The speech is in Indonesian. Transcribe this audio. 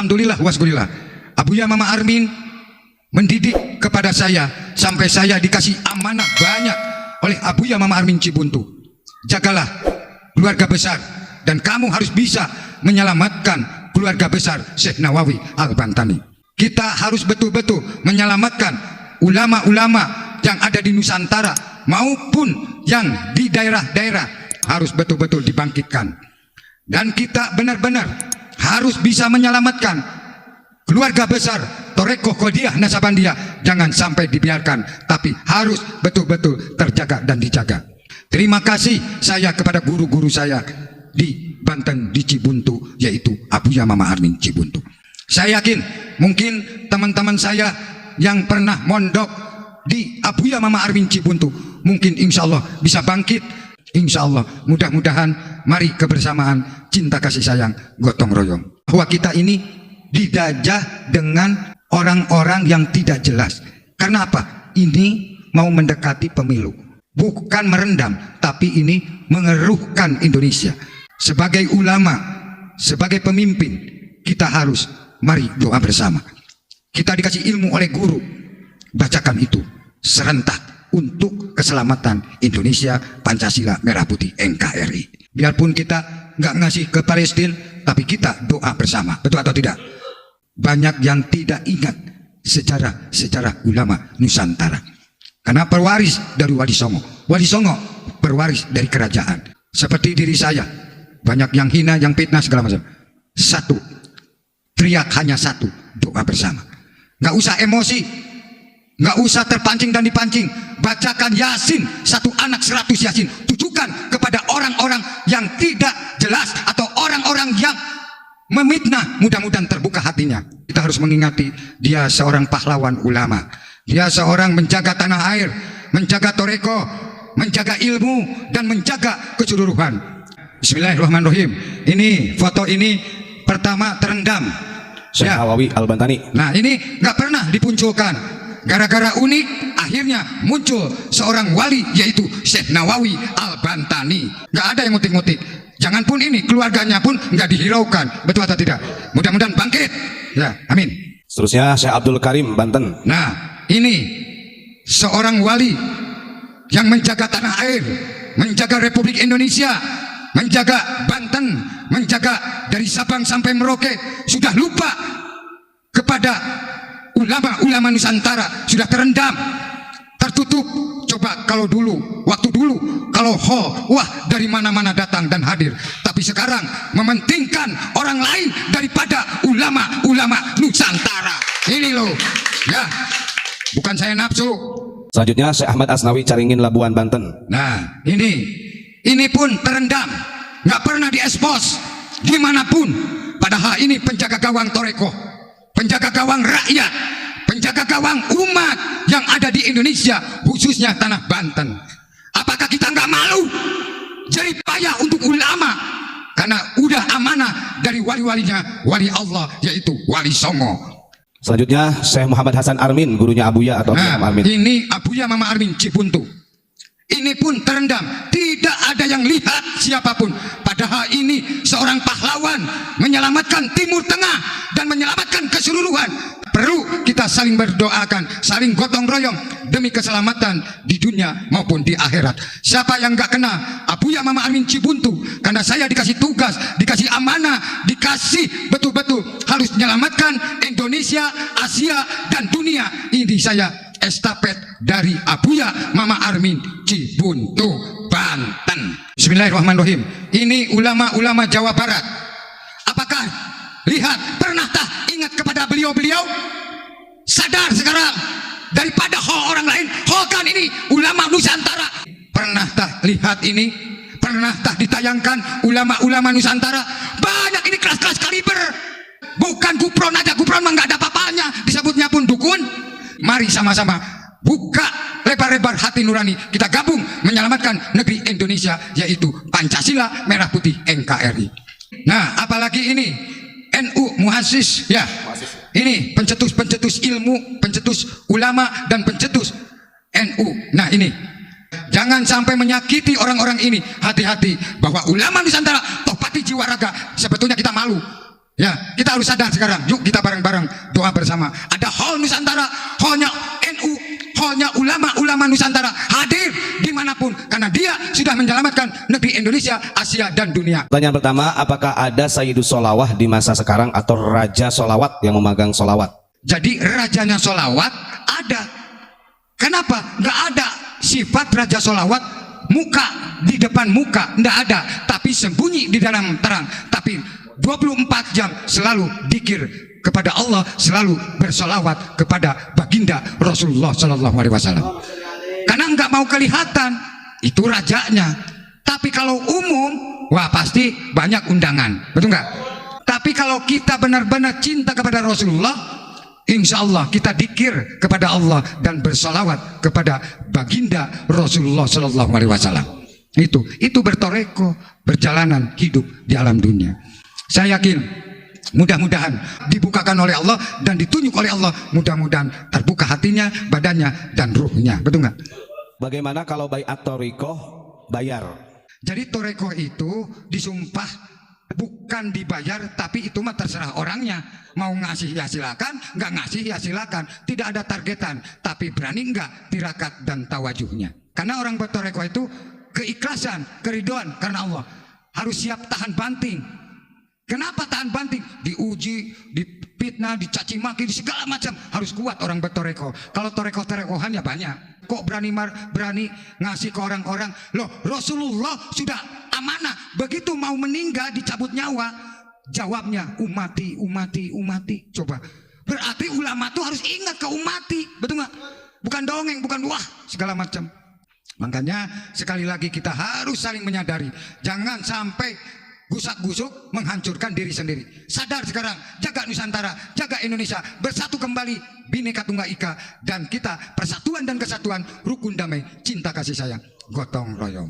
Alhamdulillah wasgulillah, Abuya Mama Armin mendidik kepada saya sampai saya dikasih amanah banyak oleh Abuya Mama Armin Cibuntu. Jagalah keluarga besar dan kamu harus bisa menyelamatkan keluarga besar Syekh Nawawi Al-Bantani. Kita harus betul-betul menyelamatkan ulama-ulama yang ada di Nusantara maupun yang di daerah-daerah, harus betul-betul dibangkitkan. Dan kita benar-benar harus bisa menyelamatkan keluarga besar Torekoh Qadiyah Naksabandiyah, jangan sampai dibiarkan, tapi harus betul-betul terjaga dan dijaga. Terima kasih saya kepada guru-guru saya di Banten, di Cibuntu, yaitu Abuya Mama Armin Cibuntu. Saya yakin mungkin teman-teman saya yang pernah mondok di Abuya Mama Armin Cibuntu mungkin insya Allah bisa bangkit. Insya Allah mudah-mudahan mari kebersamaan, cinta kasih sayang, gotong royong. Bahwa kita ini didajah dengan orang-orang yang tidak jelas. Karena apa? Ini mau mendekati pemilu, bukan merendam, tapi ini mengeruhkan Indonesia. Sebagai ulama, sebagai pemimpin, kita harus mari doa bersama. Kita dikasih ilmu oleh guru, bacakan itu serentak untuk keselamatan Indonesia, Pancasila, Merah Putih, NKRI. Biarpun kita nggak ngasih ke Palestina, tapi kita doa bersama. Betul atau tidak? Banyak yang tidak ingat sejarah ulama Nusantara. Karena perwaris dari Wali Songo. Wali Songo perwaris dari kerajaan. Seperti diri saya, banyak yang hina, yang fitnah segala macam. Satu, teriak hanya satu, doa bersama. Nggak usah emosi, nggak usah terpancing dan dipancing. Bacakan Yasin, satu anak 100 Yasin. Tujukan kepada orang-orang yang tidak jelas atau orang-orang yang memitnah, mudah-mudahan terbuka hatinya. Kita harus mengingati dia seorang pahlawan ulama. Dia seorang menjaga tanah air, menjaga toreko, menjaga ilmu, dan menjaga keseluruhan. Bismillahirrahmanirrahim. Ini foto ini pertama terendam Syekh Nawawi Al-Bantani. Nah ini nggak pernah dimunculkan. Gara-gara unik akhirnya muncul seorang wali, yaitu Syekh Nawawi Al-Bantani. Nggak ada yang ngutik-ngutik. Jangan pun ini, keluarganya pun nggak dihiraukan. Betul atau tidak? Mudah-mudahan bangkit. Ya, amin. Seterusnya Syekh Abdul Karim, Banten. Nah, ini seorang wali yang menjaga tanah air, menjaga Republik Indonesia, menjaga Banten, menjaga dari Sabang sampai Merauke. Sudah lupa kepada ulama-ulama Nusantara, sudah terendam, tertutup. Coba kalau dulu, waktu dulu, kalau wah dari mana-mana datang dan hadir. Tapi sekarang mementingkan orang lain daripada ulama-ulama Nusantara. Ini loh, ya, bukan saya nafsu. Selanjutnya Syekh Ahmad Asnawi, Caringin, Labuan, Banten. Nah, ini pun terendam, nggak pernah diekspos dimanapun. Padahal ini penjaga gawang toreko, penjaga gawang rakyat, penjaga gawang umat yang ada di Indonesia, khususnya tanah Banten. Apakah kita nggak malu jerih payah untuk ulama? Karena udah amanah dari wali-walinya, wali Allah, yaitu Wali Songo. Selanjutnya Syekh Muhammad Hasan Armin, gurunya Abuya atau Nah, Armin. ini Abuya Mama Armin Cibuntu. Ini pun terendam, tidak ada yang lihat siapapun. Padahal ini seorang pahlawan menyelamatkan Timur Tengah dan menyelamatkan keseluruhan. Perlu kita saling berdoakan, saling gotong royong demi keselamatan di dunia maupun di akhirat. Siapa yang nggak kena Abuya Mama Armin Cibuntu, karena saya dikasih tugas, dikasih amanah, dikasih betul-betul harus menyelamatkan Indonesia, Asia, dan dunia. Ini saya estafet dari Abuya Mama Armin Cibuntu, Banten. Bismillahirrahmanirrahim. Ini ulama-ulama Jawa Barat. Apakah lihat, pernah tak ingat kepada beliau-beliau? Sadar sekarang, daripada orang lain, kan ini ulama Nusantara. Pernah tak lihat ini? Pernah tak ditayangkan ulama-ulama Nusantara? Banyak ini kelas-kelas kaliber. Bukan gupron aja, gupron mah nggak ada apa-apanya, disebutnya pun dukun. Mari sama-sama buka lebar-lebar hati nurani, kita gabung menyelamatkan negeri Indonesia, yaitu Pancasila, Merah Putih, NKRI. Nah, apalagi ini NU Muassis, ya, ini pencetus-pencetus ilmu, pencetus ulama, dan pencetus NU. Nah, ini jangan sampai menyakiti orang-orang ini. Hati-hati, bahwa ulama Nusantara toh pati jiwa raga. Sebetulnya kita malu, Ya, kita harus sadar sekarang. Yuk kita bareng-bareng doa bersama. Ada hall Nusantara, hallnya NU, hallnya ulama-ulama Nusantara hadir dimanapun, karena dia sudah menyelamatkan negeri Indonesia, Asia dan dunia. Pertanyaan pertama, apakah ada Sayyidus Sholawah di masa sekarang atau Raja Sholawat yang memegang sholawat? Jadi rajanya sholawat ada. Kenapa? Nggak ada sifat raja sholawat muka di depan muka, nggak ada. Tapi sembunyi di dalam terang. Tapi 24 jam selalu dikir kepada Allah, selalu bersolawat kepada baginda Rasulullah Sallallahu Alaihi Wasallam. Karena nggak mau kelihatan, itu rajanya. Tapi kalau umum, wah pasti banyak undangan, betul nggak? Tapi kalau kita benar-benar cinta kepada Rasulullah, insya Allah kita dikir kepada Allah dan bersolawat kepada baginda Rasulullah Sallallahu Alaihi Wasallam. Itu bertoreko, berjalanan hidup di alam dunia. Saya yakin mudah-mudahan dibukakan oleh Allah dan ditunjuk oleh Allah, mudah-mudahan terbuka hatinya, badannya dan ruhnya, betul nggak? Bagaimana kalau baiat thariqah bayar? Jadi toreko itu disumpah bukan dibayar, tapi itu mah terserah orangnya. Mau ngasih ya silakan, nggak ngasih ya silakan. Tidak ada targetan, tapi berani nggak tirakat dan tawajuhnya. Karena orang bertoreko itu keikhlasan, keridhaan karena Allah. Harus siap tahan banting. Kenapa tahan banting? Diuji, dipitnah, dicaci maki, di segala macam. Harus kuat orang bertoreko. Kalau toreko-torekohan ya banyak. Kok berani ngasih ke orang-orang? Loh, Rasulullah sudah amanah. Begitu mau meninggal dicabut nyawa, jawabnya umati. Coba. Berarti ulama tuh harus ingat ke umati. Betul nggak? Bukan dongeng, bukan wah segala macam. Makanya sekali lagi kita harus saling menyadari. Jangan sampai gusak-gusuk menghancurkan diri sendiri. Sadar sekarang, jaga Nusantara, jaga Indonesia, bersatu kembali, Bhinneka Tunggal Ika, dan kita persatuan dan kesatuan, rukun damai, cinta kasih sayang, gotong royong.